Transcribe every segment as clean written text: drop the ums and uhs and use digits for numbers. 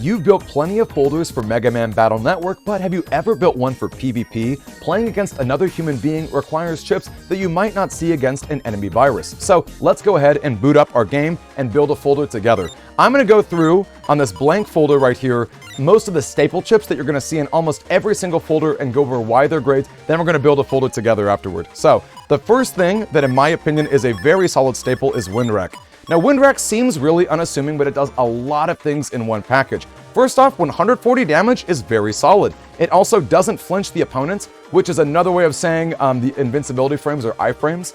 You've built plenty of folders for Mega Man Battle Network, but have you ever built one for PvP? Playing against another human being requires chips that you might not see against an enemy virus. So let's go ahead and boot up our game and build a folder together. I'm going to go through on this blank folder right here most of the staple chips that you're going to see in almost every single folder and go over why they're great. Then we're going to build a folder together afterward. So the first thing that in my opinion is a very solid staple is Windwreck. Now, Windwreck seems really unassuming, but it does a lot of things in one package. First off, 140 damage is very solid. It also doesn't flinch the opponents, which is another way of saying the invincibility frames or iframes.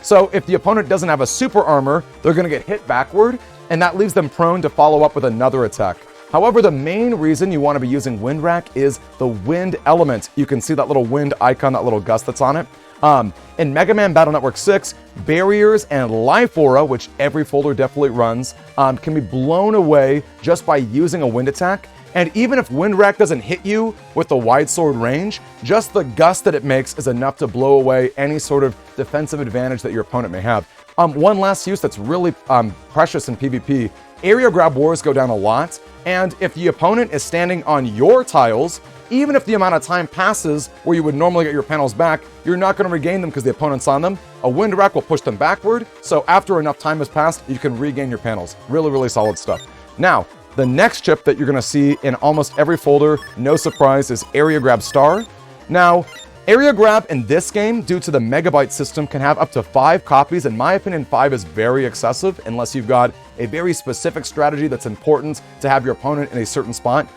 So if the opponent doesn't have a super armor, they're going to get hit backward, and that leaves them prone to follow up with another attack. However, the main reason you want to be using Windwreck is the wind element. You can see that little wind icon, that little gust that's on it. In Mega Man Battle Network 6, barriers and life aura, which every folder definitely runs, can be blown away just by using a wind attack. And even if Windwreck doesn't hit you with the wide sword range, just the gust that it makes is enough to blow away any sort of defensive advantage that your opponent may have. One last use that's really precious in PvP, area grab wars go down a lot, and if the opponent is standing on your tiles, even if the amount of time passes where you would normally get your panels back, you're not going to regain them because the opponent's on them. A Windwreck will push them backward, so after enough time has passed, you can regain your panels. Really, really solid stuff. Now, the next chip that you're going to see in almost every folder, no surprise, is Area Grab Star. Now, Area Grab in this game, due to the megabyte system, can have up to 5 copies. In my opinion, 5 is very excessive unless you've got a very specific strategy that's important to have your opponent in a certain spot.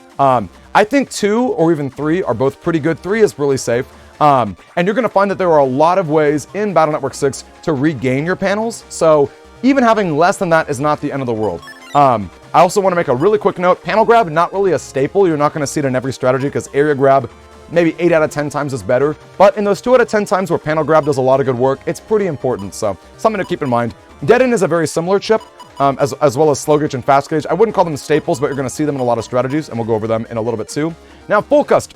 I think 2 or even 3 are both pretty good. 3 is really safe. And you're going to find that there are a lot of ways in Battle Network 6 to regain your panels. So even having less than that is not the end of the world. I also want to make a really quick note. Panel grab, not really a staple. You're not going to see it in every strategy because area grab, maybe 8 out of 10 times is better. But in those 2 out of 10 times where panel grab does a lot of good work, it's pretty important. So something to keep in mind. Dead End is a very similar chip. As well as slow gauge and fast gauge. I wouldn't call them staples, but you're going to see them in a lot of strategies, and we'll go over them in a little bit too. Now, full cust,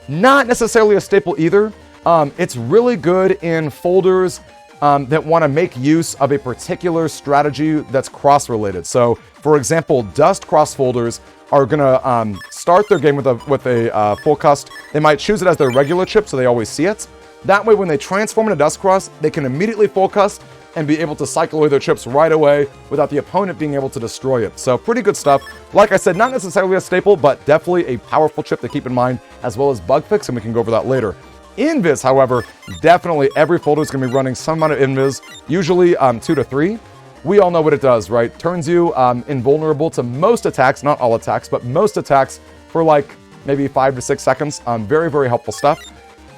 not necessarily a staple either. It's really good in folders that want to make use of a particular strategy that's cross-related. So, for example, dust cross folders are going to start their game with a full cust. They might choose it as their regular chip, so they always see it. That way, when they transform into dust cross, they can immediately full cust and be able to cycle away their chips right away without the opponent being able to destroy it. So pretty good stuff. Like I said, not necessarily a staple, but definitely a powerful chip to keep in mind, as well as bug fix, and we can go over that later. Invis, however, definitely every folder is going to be running some amount of Invis, usually 2 to 3. We all know what it does, right? Turns you invulnerable to most attacks, not all attacks, but most attacks for like maybe 5 to 6 seconds. Very, very helpful stuff.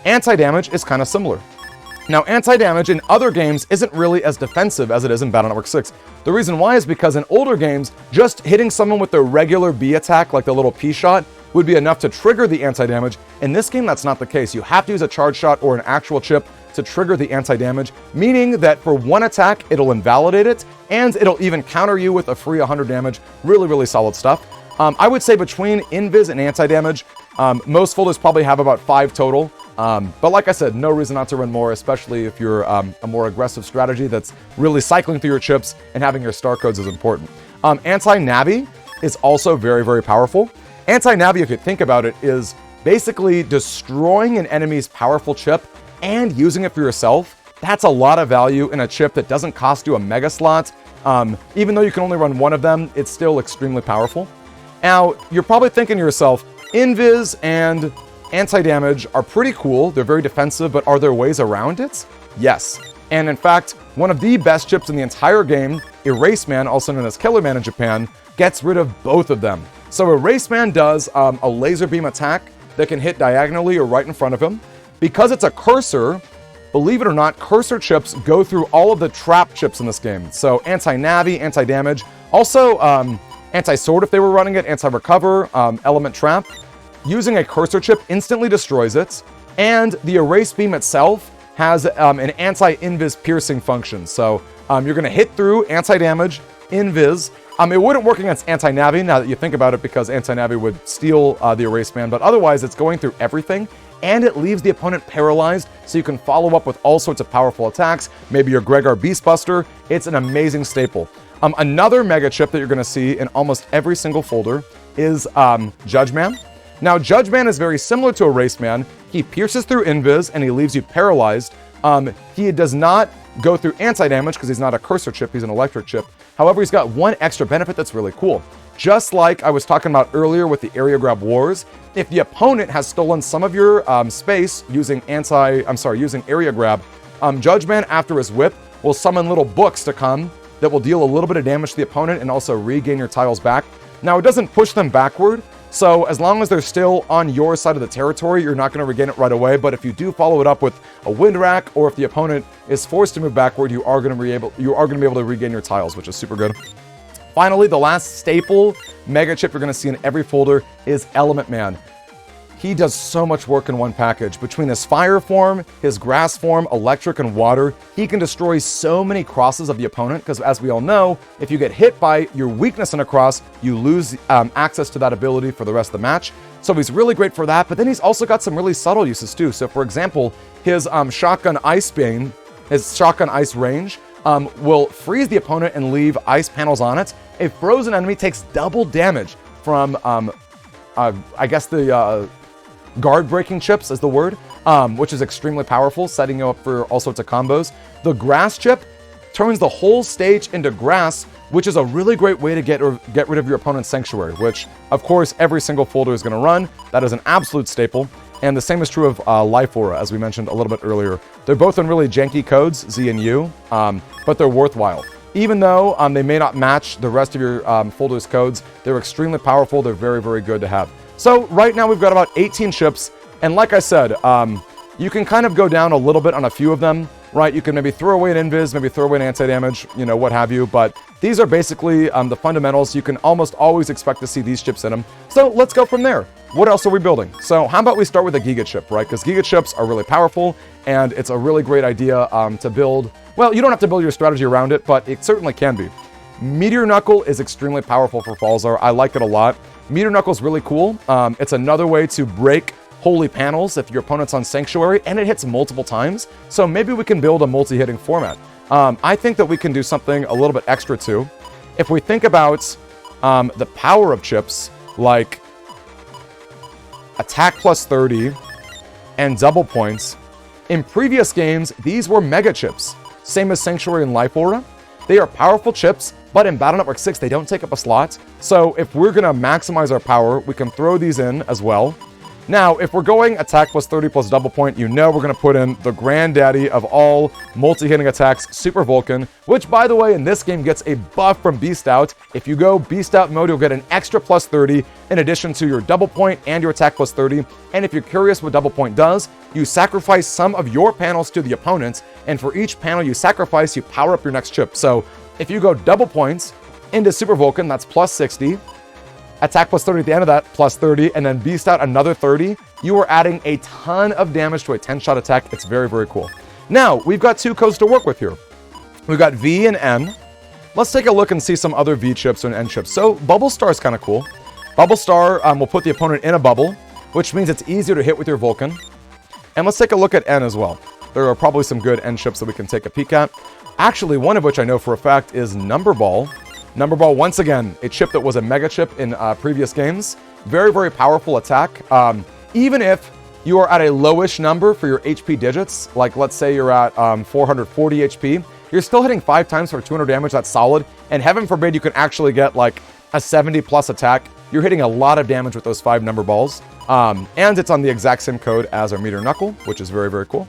Anti-damage is kind of similar. Now, anti-damage in other games isn't really as defensive as it is in Battle Network 6. The reason why is because in older games, just hitting someone with their regular B attack, like the little P shot, would be enough to trigger the anti-damage. In this game, that's not the case. You have to use a charge shot or an actual chip to trigger the anti-damage, meaning that for one attack, it'll invalidate it, and it'll even counter you with a free 100 damage. Really, really solid stuff. I would say between Invis and anti-damage, most folders probably have about 5 total. But like I said, no reason not to run more, especially if you're a more aggressive strategy that's really cycling through your chips and having your star codes is important. Anti-Navi is also very, very powerful. Anti-Navi, if you think about it, is basically destroying an enemy's powerful chip and using it for yourself. That's a lot of value in a chip that doesn't cost you a mega slot. Even though you can only run one of them, it's still extremely powerful. Now, you're probably thinking to yourself, Invis and anti-damage are pretty cool. They're very defensive, but are there ways around it? Yes. And in fact, one of the best chips in the entire game, Erase Man, also known as Killer Man in Japan, gets rid of both of them. So Erase Man does a laser beam attack that can hit diagonally or right in front of him. Because it's a cursor, believe it or not, cursor chips go through all of the trap chips in this game. So anti-navi, anti-damage, also anti-sword if they were running it, anti-recover, element trap. Using a cursor chip instantly destroys it, and the erase beam itself has an anti-invis piercing function. So you're going to hit through anti-damage, invis. It wouldn't work against anti-navi now that you think about it, because anti-navi would steal the erase man, but otherwise it's going through everything, and it leaves the opponent paralyzed, so you can follow up with all sorts of powerful attacks, maybe your Gregor Beastbuster. It's an amazing staple. Another mega chip that you're going to see in almost every single folder is Judge Man. Now, Judge Man is very similar to Erase Man. He pierces through invis and he leaves you paralyzed. He does not go through anti-damage because he's not a cursor chip, he's an electric chip. However, he's got one extra benefit that's really cool. Just like I was talking about earlier with the area grab wars, if the opponent has stolen some of your space using using area grab, Judge Man after his whip will summon little books to come that will deal a little bit of damage to the opponent and also regain your tiles back. Now, it doesn't push them backward, so as long as they're still on your side of the territory, you're not going to regain it right away. But if you do follow it up with a wind rack, or if the opponent is forced to move backward, you are going to be able to regain your tiles, which is super good. Finally, the last staple mega chip you're going to see in every folder is Element Man. He does so much work in one package. Between his fire form, his grass form, electric, and water, he can destroy so many crosses of the opponent, because as we all know, if you get hit by your weakness in a cross, you lose access to that ability for the rest of the match. So he's really great for that, but then he's also got some really subtle uses too. So for example, his Shotgun Ice Bane, his Shotgun Ice range, will freeze the opponent and leave ice panels on it. A frozen enemy takes double damage from, I guess the guard breaking chips is the word, which is extremely powerful, setting you up for all sorts of combos. The grass chip turns the whole stage into grass, which is a really great way to get rid of your opponent's sanctuary, which of course every single folder is going to run. That is an absolute staple. And the same is true of Life Aura, as we mentioned a little bit earlier. They're both in really janky codes, Z and U, but they're worthwhile. Even though they may not match the rest of your folder's codes, they're extremely powerful. They're very, very good to have. So right now we've got about 18 chips, and like I said, you can kind of go down a little bit on a few of them, right? You can maybe throw away an invis, maybe throw away an anti-damage, you know, what have you, but these are basically the fundamentals. You can almost always expect to see these chips in them. So let's go from there. What else are we building? So how about we start with a Giga chip, right? Because Giga chips are really powerful, and it's a really great idea to build. Well, you don't have to build your strategy around it, but it certainly can be. Meteor Knuckle is extremely powerful for Falzar. I like it a lot. Meteor Knuckle is really cool. It's another way to break holy panels if your opponent's on Sanctuary, and it hits multiple times. So maybe we can build a multi-hitting format. I think that we can do something a little bit extra too. If we think about the power of chips, like attack plus 30 and double points, in previous games, these were mega chips. Same as Sanctuary and Life Aura. They are powerful chips, but in Battle Network 6, they don't take up a slot. So if we're going to maximize our power, we can throw these in as well. Now, if we're going attack plus 30 plus double point, you know we're going to put in the granddaddy of all multi-hitting attacks, Super Vulcan, which, by the way, in this game gets a buff from Beast Out. If you go Beast Out mode, you'll get an extra plus 30 in addition to your double point and your attack plus 30. And if you're curious what double point does, you sacrifice some of your panels to the opponent, and for each panel you sacrifice, you power up your next chip. So if you go double points into Super Vulcan, that's plus 60. Attack plus 30 at the end of that, plus 30, and then Beast Out another 30. You are adding a ton of damage to a 10-shot attack. It's very, very cool. Now, we've got two codes to work with here. We've got V and N. Let's take a look and see some other V chips and N chips. So, Bubble Star is kind of cool. Bubble Star will put the opponent in a bubble, which means it's easier to hit with your Vulcan. And let's take a look at N as well. There are probably some good N chips that we can take a peek at. Actually, one of which I know for a fact is Number Ball. Number Ball, once again, a chip that was a mega chip in previous games. Very, very powerful attack. Even if you are at a lowish number for your HP digits, like let's say you're at 440 HP, you're still hitting 5 times for 200 damage. That's solid. And heaven forbid you can actually get like a 70 plus attack. You're hitting a lot of damage with those 5 number balls. And it's on the exact same code as our Meteor Knuckle, which is very, very cool.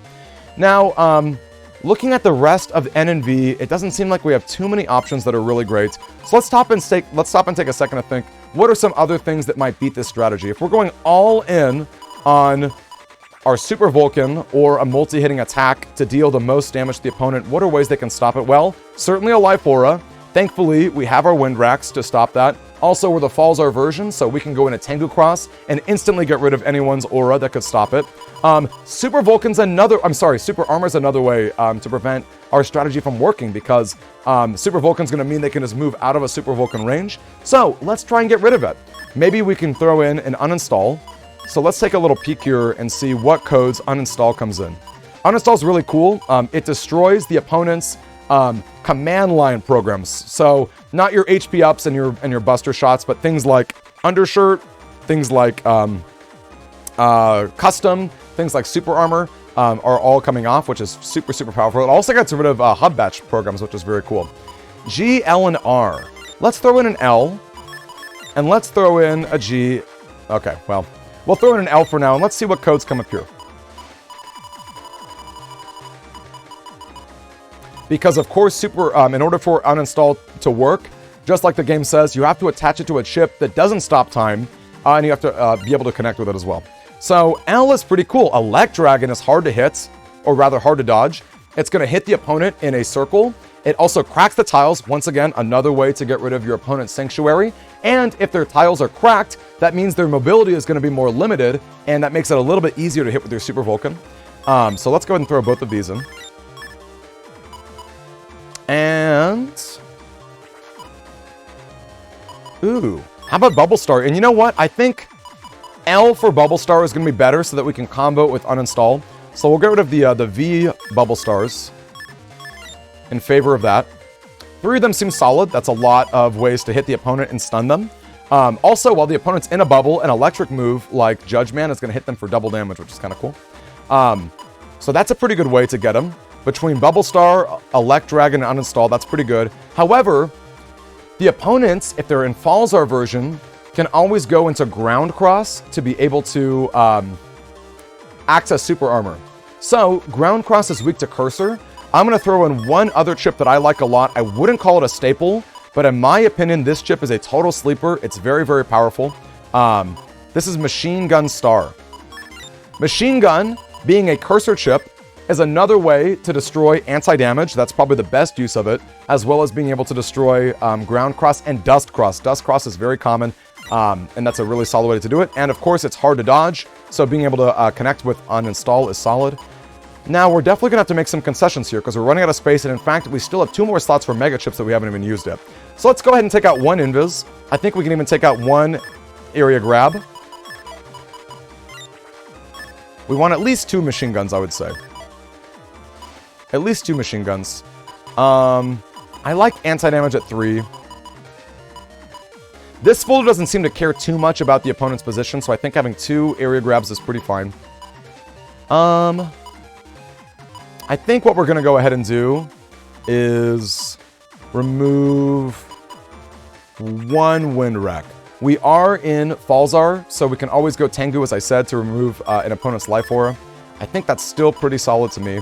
Now, looking at the rest of N and V, it doesn't seem like we have too many options that are really great. So let's stop and take a second to think, what are some other things that might beat this strategy? If we're going all in on our Super Vulcan or a multi-hitting attack to deal the most damage to the opponent, what are ways they can stop it? Well, certainly a Life Aura. Thankfully, we have our Wind Racks to stop that. Also, we're the Falzar version, so we can go in a Tengu Cross and instantly get rid of anyone's aura that could stop it. Super Armor's another way to prevent our strategy from working, because Super Vulcan's going to mean they can just move out of a Super Vulcan range. So let's try and get rid of it. Maybe we can throw in an uninstall. So let's take a little peek here and see what codes uninstall comes in. Uninstall is really cool. It destroys the opponent's command line programs. So not your HP ups and your buster shots, but things like undershirt, things like custom, things like super armor are all coming off, which is super, super powerful. It also gets rid of hub batch programs, which is very cool. G, L, and R. Let's throw in an L, and let's throw in a G. Okay, well, we'll throw in an L for now, and let's see what codes come up here. Because, of course, in order for uninstall to work, just like the game says, you have to attach it to a chip that doesn't stop time, and you have to be able to connect with it as well. So L is pretty cool. Elect Dragon is hard to hit, or rather hard to dodge. It's going to hit the opponent in a circle. It also cracks the tiles. Once again, another way to get rid of your opponent's sanctuary. And if their tiles are cracked, that means their mobility is going to be more limited, and that makes it a little bit easier to hit with your Super Vulcan. So let's go ahead and throw both of these in. And... ooh, how about Bubble Star? And you know what? I think L for Bubble Star is going to be better so that we can combo it with uninstall. So we'll get rid of the V Bubble Stars in favor of that. 3 of them seem solid. That's a lot of ways to hit the opponent and stun them. Also, while the opponent's in a bubble, an electric move like Judge Man is going to hit them for double damage, which is kind of cool. So that's a pretty good way to get them. Between Bubble Star, Elect Dragon, and uninstall, that's pretty good. However, the opponents, if they're in Falzar version, can always go into Ground Cross to be able to access Super Armor. So, Ground Cross is weak to Cursor. I'm going to throw in one other chip that I like a lot. I wouldn't call it a staple, but in my opinion, this chip is a total sleeper. It's very, very powerful. This is Machine Gun Star. Machine Gun, being a Cursor chip, is another way to destroy anti-damage. That's probably the best use of it, as well as being able to destroy Ground Cross and Dust Cross. Dust Cross is very common, and that's a really solid way to do it. And of course, it's hard to dodge, so being able to connect with uninstall is solid. Now, we're definitely going to have to make some concessions here, because we're running out of space, and in fact, we still have 2 more slots for Mega Chips that we haven't even used yet. So let's go ahead and take out one Invis. I think we can even take out one Area Grab. We want at least 2 machine guns, I would say. At least 2 machine guns. I like anti-damage at 3. This folder doesn't seem to care too much about the opponent's position, so I think having 2 area grabs is pretty fine. I think what we're going to go ahead and do is remove 1 Wind Wreck. We are in Falzar, so we can always go Tengu, as I said, to remove an opponent's life aura. I think that's still pretty solid to me.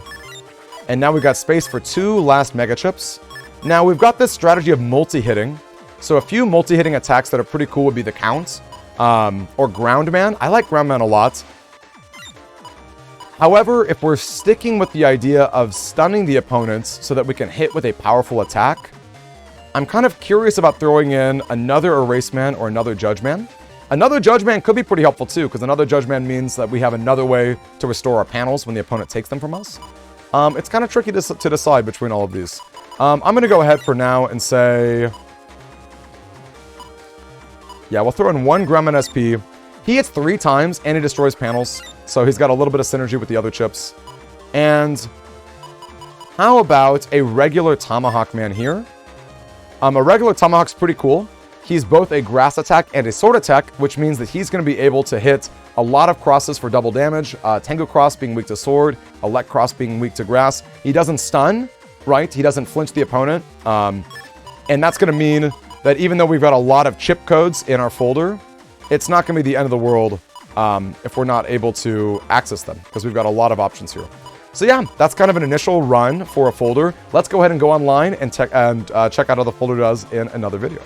And now we've got space for 2 last Mega Chips. Now, we've got this strategy of multi-hitting. So a few multi-hitting attacks that are pretty cool would be the Count, or Ground Man. I like Ground Man a lot. However, if we're sticking with the idea of stunning the opponents so that we can hit with a powerful attack, I'm kind of curious about throwing in another Erase Man or another Judge Man. Another Judge Man could be pretty helpful too, because another Judge Man means that we have another way to restore our panels when the opponent takes them from us. It's kind of tricky to decide between all of these. I'm going to go ahead for now and say... yeah, we'll throw in 1 Grumman SP. He hits 3 times, and he destroys panels, so he's got a little bit of synergy with the other chips. And how about a regular Tomahawk Man here? A regular Tomahawk's pretty cool. He's both a grass attack and a sword attack, which means that he's going to be able to hit a lot of crosses for double damage. Tengu Cross being weak to sword, Elect Cross being weak to grass. He doesn't stun, right? He doesn't flinch the opponent. And that's going to mean that even though we've got a lot of chip codes in our folder, it's not going to be the end of the world if we're not able to access them, because we've got a lot of options here. So yeah, that's kind of an initial run for a folder. Let's go ahead and go online and check out how the folder does in another video.